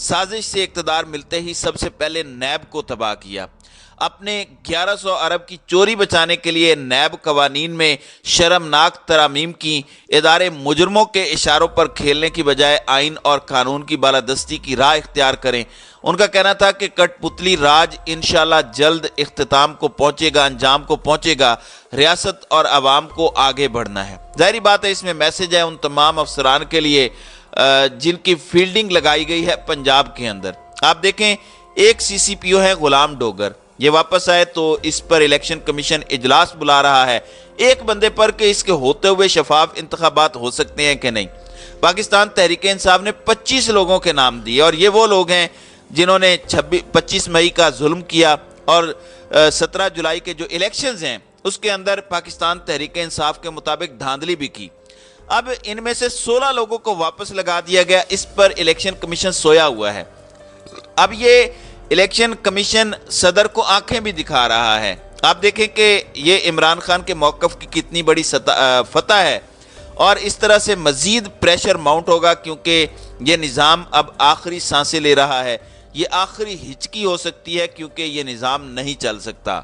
سازش سے اقتدار ملتے ہی سب سے پہلے نیب کو تباہ کیا۔ اپنے 1100 ارب کی چوری بچانے کے لیے نیب قوانین میں شرمناک ترامیم کی، ادارے مجرموں کے اشاروں پر کھیلنے کی بجائے آئین اور قانون کی بالادستی کی راہ اختیار کریں۔ ان کا کہنا تھا کہ کٹ پتلی راج انشاءاللہ جلد اختتام کو پہنچے گا، انجام کو پہنچے گا، ریاست اور عوام کو آگے بڑھنا ہے۔ ظاہری بات ہے اس میں میسج ہے ان تمام افسران کے لیے جن کی فیلڈنگ لگائی گئی ہے پنجاب کے اندر۔ آپ دیکھیں ایک سی سی پی او ہے غلام ڈوگر، یہ واپس آئے تو اس پر الیکشن کمیشن اجلاس بلا رہا ہے ایک بندے پر کہ اس کے ہوتے ہوئے شفاف انتخابات ہو سکتے ہیں کہ نہیں۔ پاکستان تحریک انصاف نے 25 لوگوں کے نام دیے اور یہ وہ لوگ ہیں جنہوں نے 25 مئی کا ظلم کیا اور 17 جولائی کے جو الیکشنز ہیں اس کے اندر پاکستان تحریک انصاف کے مطابق دھاندلی بھی کی۔ اب ان میں سے 16 لوگوں کو واپس لگا دیا گیا، اس پر الیکشن کمیشن سویا ہوا ہے۔ اب یہ الیکشن کمیشن صدر کو آنکھیں بھی دکھا رہا ہے۔ آپ دیکھیں کہ یہ عمران خان کے موقف کی کتنی بڑی فتح ہے اور اس طرح سے مزید پریشر ماؤنٹ ہوگا کیونکہ یہ نظام اب آخری سانسیں لے رہا ہے، یہ آخری ہچکی ہو سکتی ہے کیونکہ یہ نظام نہیں چل سکتا۔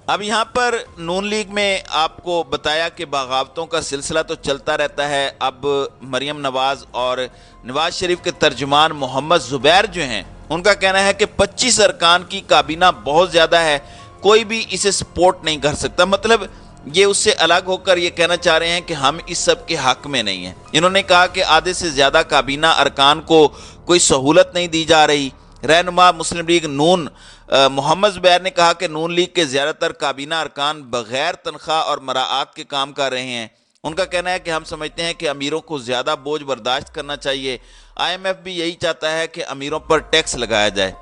اب یہاں پر نون لیگ میں آپ کو بتایا کہ بغاوتوں کا سلسلہ تو چلتا رہتا ہے۔ اب مریم نواز اور نواز شریف کے ترجمان محمد زبیر جو ہیں ان کا کہنا ہے کہ 25 ارکان کی کابینہ بہت زیادہ ہے، کوئی بھی اسے سپورٹ نہیں کر سکتا۔ مطلب یہ اس سے الگ ہو کر یہ کہنا چاہ رہے ہیں کہ ہم اس سب کے حق میں نہیں ہیں۔ انہوں نے کہا کہ آدھے سے زیادہ کابینہ ارکان کو کوئی سہولت نہیں دی جا رہی۔ رہنما مسلم لیگ نون محمد زبیر نے کہا کہ نون لیگ کے زیادہ تر کابینہ ارکان بغیر تنخواہ اور مراعات کے کام کر رہے ہیں۔ ان کا کہنا ہے کہ ہم سمجھتے ہیں کہ امیروں کو زیادہ بوجھ برداشت کرنا چاہیے، آئی ایم ایف بھی یہی چاہتا ہے کہ امیروں پر ٹیکس لگایا جائے۔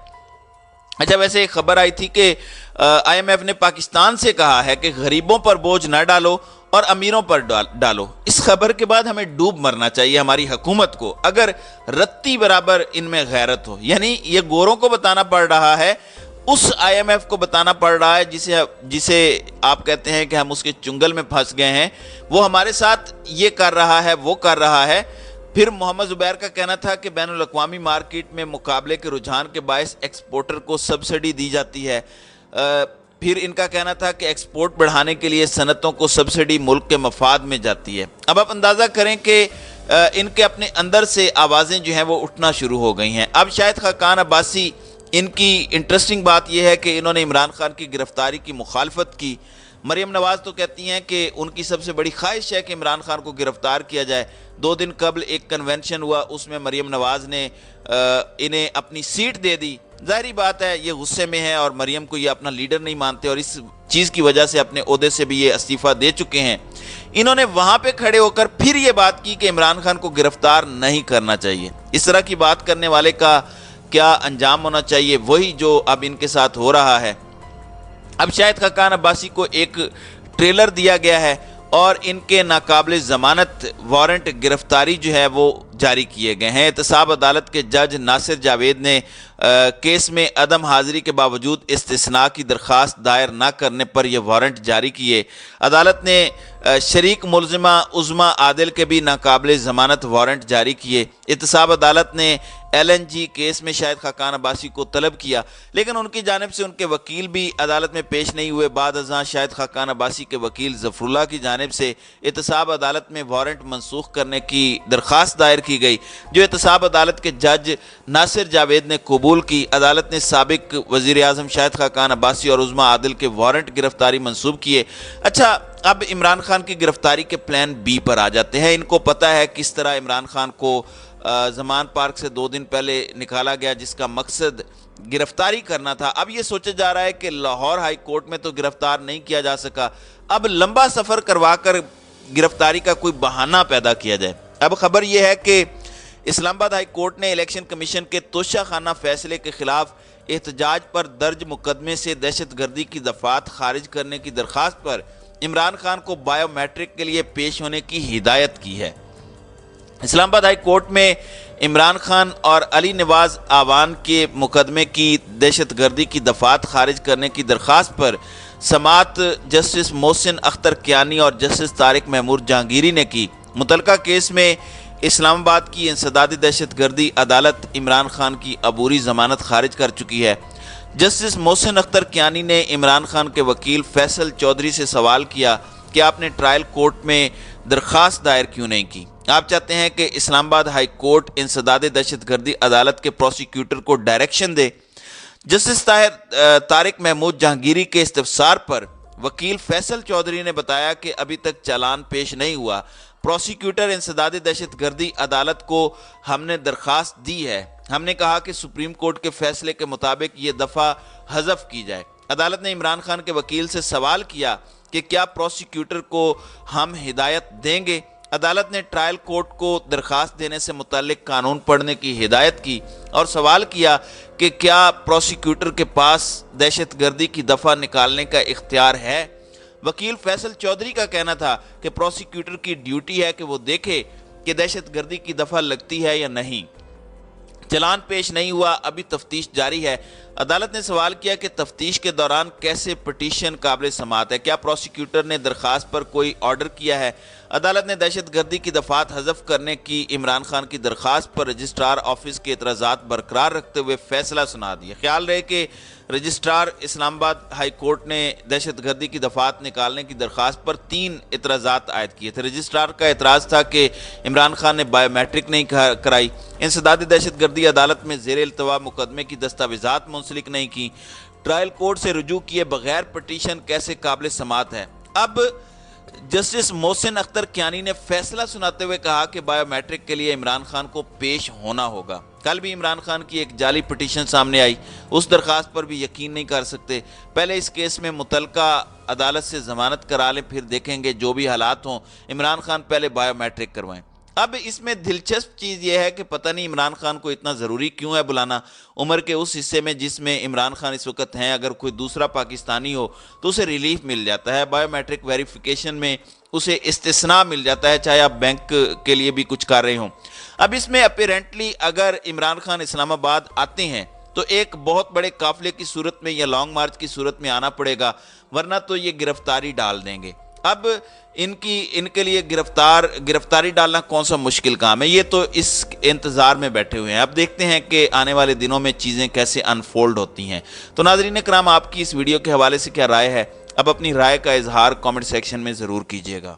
اچھا ویسے ایک خبر آئی تھی کہ آئی ایم ایف نے پاکستان سے کہا ہے کہ غریبوں پر بوجھ نہ ڈالو اور امیروں پر ڈالو۔ اس خبر کے بعد ہمیں ڈوب مرنا چاہیے ہماری حکومت کو، اگر رتی برابر ان میں غیرت ہو۔ یعنی یہ گوروں کو بتانا پڑ رہا ہے، اس آئی ایم ایف کو بتانا پڑ رہا ہے جسے آپ کہتے ہیں کہ ہم اس کے چنگل میں پھنس گئے ہیں، وہ ہمارے ساتھ یہ کر رہا ہے وہ کر رہا ہے۔ پھر محمد زبیر کا کہنا تھا کہ بین الاقوامی مارکیٹ میں مقابلے کے رجحان کے باعث ایکسپورٹر کو سبسڈی دی جاتی ہے۔ پھر ان کا کہنا تھا کہ ایکسپورٹ بڑھانے کے لیے صنعتوں کو سبسڈی ملک کے مفاد میں جاتی ہے۔ اب آپ اندازہ کریں کہ ان کے اپنے اندر سے آوازیں جو ہیں وہ اٹھنا شروع ہو گئی ہیں۔ اب شاہد خاقان عباسی، ان کی انٹرسٹنگ بات یہ ہے کہ انہوں نے عمران خان کی گرفتاری کی مخالفت کی۔ مریم نواز تو کہتی ہیں کہ ان کی سب سے بڑی خواہش ہے کہ عمران خان کو گرفتار کیا جائے۔ 2 دن قبل ایک کنونشن ہوا، اس میں مریم نواز نے انہیں اپنی سیٹ دے دی۔ ظاہری بات ہے یہ غصے میں ہے اور مریم کو یہ اپنا لیڈر نہیں مانتے اور اس چیز کی وجہ سے اپنے عہدے سے بھی یہ استعفیٰ دے چکے ہیں۔ انہوں نے وہاں پہ کھڑے ہو کر پھر یہ بات کی کہ عمران خان کو گرفتار نہیں کرنا چاہیے۔ اس طرح کی بات کرنے والے کا کیا انجام ہونا چاہیے، وہی جو اب ان کے ساتھ ہو رہا ہے۔ اب شاہد خاقان عباسی کو ایک ٹریلر دیا گیا ہے اور ان کے ناقابل ضمانت وارنٹ گرفتاری جو ہے وہ جاری کیے گئے ہیں۔ احتساب عدالت کے جج ناصر جاوید نے کیس میں عدم حاضری کے باوجود استثناء کی درخواست دائر نہ کرنے پر یہ وارنٹ جاری کیے۔ عدالت نے شریک ملزمہ عظمیٰ عادل کے بھی ناقابل ضمانت وارنٹ جاری کیے۔ احتساب عدالت نے ایل این جی کیس میں شاہد خاقان عباسی کو طلب کیا لیکن ان کی جانب سے ان کے وکیل بھی عدالت میں پیش نہیں ہوئے۔ بعد ازاں شاہد خاقان عباسی کے وکیل ظفر اللہ کی جانب سے احتساب عدالت میں وارنٹ منسوخ کرنے کی درخواست دائر کی گئی جو احتساب عدالت کے جج ناصر جاوید نے قبول کی۔ عدالت نے سابق وزیر اعظم شاہد خاقان عباسی اور عظمیٰ عادل کے وارنٹ گرفتاری منسوخ کیے۔ اچھا اب عمران خان کی گرفتاری کے پلان بی پر آ جاتے ہیں۔ ان کو پتہ ہے کس طرح عمران خان کو زمان پارک سے 2 دن پہلے نکالا گیا جس کا مقصد گرفتاری کرنا تھا۔ اب یہ سوچا جا رہا ہے کہ لاہور ہائی کورٹ میں تو گرفتار نہیں کیا جا سکا، اب لمبا سفر کروا کر گرفتاری کا کوئی بہانہ پیدا کیا جائے۔ اب خبر یہ ہے کہ اسلام آباد ہائی کورٹ نے الیکشن کمیشن کے توشہ خانہ فیصلے کے خلاف احتجاج پر درج مقدمے سے دہشت گردی کی دفعات خارج کرنے کی درخواست پر عمران خان کو بائیو میٹرک کے لیے پیش ہونے کی ہدایت کی ہے۔ اسلام آباد ہائی کورٹ میں عمران خان اور علی نواز آوان کے مقدمے کی دہشت گردی کی دفعات خارج کرنے کی درخواست پر سماعت جسٹس محسن اختر کیانی اور جسٹس طارق محمود جہانگیری نے کی۔ متعلقہ کیس میں اسلام آباد کی انسداد دہشت گردی عدالت عمران خان کی عبوری ضمانت خارج کر چکی ہے۔ جسٹس محسن اختر کیانی نے عمران خان کے وکیل فیصل چودھری سے سوال کیا کہ آپ نے ٹرائل کورٹ میں درخواست دائر کیوں نہیں کی؟ آپ چاہتے ہیں کہ اسلام آباد ہائی کورٹ انسداد دہشت گردی عدالت کے پروسیکیوٹر کو ڈائریکشن دے؟ جسٹس طارق محمود جہانگیری کے استفسار پر وکیل فیصل چودھری نے بتایا کہ ابھی تک چالان پیش نہیں ہوا۔ پروسیکیوٹر انسداد دہشت گردی عدالت کو ہم نے درخواست دی ہے۔ ہم نے کہا کہ سپریم کورٹ کے فیصلے کے مطابق یہ دفعہ حذف کی جائے۔ عدالت نے عمران خان کے وکیل سے سوال کیا کہ کیا پروسیکیوٹر کو ہم ہدایت دیں گے؟ عدالت نے ٹرائل کورٹ کو درخواست دینے سے متعلق قانون پڑھنے کی ہدایت کی اور سوال کیا کہ کیا پروسیکیوٹر کے پاس دہشت گردی کی دفعہ نکالنے کا اختیار ہے؟ وکیل فیصل چودھری کا کہنا تھا کہ پروسیکیوٹر کی ڈیوٹی ہے کہ وہ دیکھے کہ دہشت گردی کی دفعہ لگتی ہے یا نہیں۔ چلان پیش نہیں ہوا، ابھی تفتیش جاری ہے۔ عدالت نے سوال کیا کہ تفتیش کے دوران کیسے پٹیشن قابل سماعت ہے؟ کیا پروسیکیوٹر نے درخواست پر کوئی آرڈر کیا ہے؟ عدالت نے دہشت گردی کی دفعات حذف کرنے کی عمران خان کی درخواست پر رجسٹرار آفس کے اعتراضات برقرار رکھتے ہوئے فیصلہ سنا دیا۔ خیال رہے کہ رجسٹرار اسلام آباد ہائی کورٹ نے دہشت گردی کی دفعات نکالنے کی درخواست پر 3 اعتراضات عائد کیے تھے۔ رجسٹرار کا اعتراض تھا کہ عمران خان نے بائیو میٹرک نہیں کرائی، انسداد دہشت گردی عدالت میں زیر التوا مقدمے کی دستاویزات منسلک نہیں کی، ٹرائل کورٹ سے رجوع کیے بغیر پٹیشن کیسے قابل سماعت ہے۔ اب جسٹس محسن اختر کیانی نے فیصلہ سناتے ہوئے کہا کہ بائیو میٹرک کے لیے عمران خان کو پیش ہونا ہوگا۔ کل بھی عمران خان کی ایک جعلی پٹیشن سامنے آئی، اس درخواست پر بھی یقین نہیں کر سکتے۔ پہلے اس کیس میں متعلقہ عدالت سے ضمانت کرا لیں، پھر دیکھیں گے جو بھی حالات ہوں۔ عمران خان پہلے بائیو میٹرک کروائیں۔ اب اس میں دلچسپ چیز یہ ہے کہ پتہ نہیں عمران خان کو اتنا ضروری کیوں ہے بلانا عمر کے اس حصے میں جس میں عمران خان اس وقت ہیں۔ اگر کوئی دوسرا پاکستانی ہو تو اسے ریلیف مل جاتا ہے، بائیو میٹرک ویریفیکیشن میں اسے استثناء مل جاتا ہے، چاہے آپ بینک کے لیے بھی کچھ کر رہے ہوں۔ اب اس میں اپیرنٹلی اگر عمران خان اسلام آباد آتے ہیں تو ایک بہت بڑے قافلے کی صورت میں یا لانگ مارچ کی صورت میں آنا پڑے گا، ورنہ تو یہ گرفتاری ڈال دیں گے۔ اب ان کے لیے گرفتاری ڈالنا کون سا مشکل کام ہے؟ یہ تو اس انتظار میں بیٹھے ہوئے ہیں۔ اب دیکھتے ہیں کہ آنے والے دنوں میں چیزیں کیسے انفولڈ ہوتی ہیں۔ تو ناظرین کرام، آپ کی اس ویڈیو کے حوالے سے کیا رائے ہے؟ اب اپنی رائے کا اظہار کامنٹ سیکشن میں ضرور کیجیے گا۔